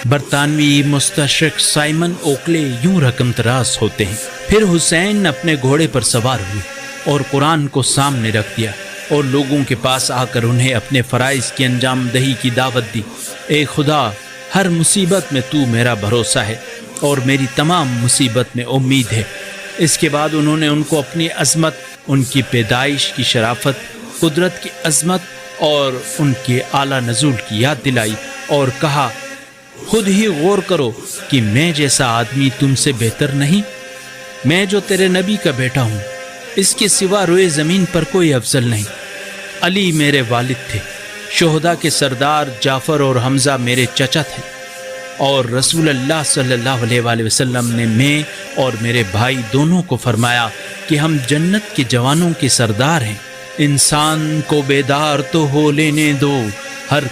برطانوی مستشرق سائمن اوکلے یوں رقم تراز ہوتے ہیں۔ پھر حسین اپنے گھوڑے پر سوار ہوئے اور قرآن کو سامنے رکھ دیا اور لوگوں کے پاس آ کر انہیں اپنے فرائض کی انجام دہی کی دعوت دی۔ اے خدا، ہر مصیبت میں تو میرا بھروسہ ہے اور میری تمام مصیبت میں امید ہے۔ اس کے بعد انہوں نے ان کو اپنی عظمت، ان کی پیدائش کی شرافت، قدرت کی عظمت اور ان کے اعلیٰ نزول کی یاد دلائی اور کہا، خود ہی غور کرو کہ میں جیسا آدمی تم سے بہتر نہیں، میں جو تیرے نبی کا بیٹا ہوں، اس کے سوا روئے زمین پر کوئی افضل نہیں۔ علی میرے والد تھے، شہداء کے سردار جعفر اور حمزہ میرے چچا تھے، اور رسول اللہ صلی اللہ علیہ وآلہ وسلم نے میں اور میرے بھائی دونوں کو فرمایا کہ ہم جنت کے جوانوں کے سردار ہیں۔ انسان کو بیدار تو ہو لینے دو، ہر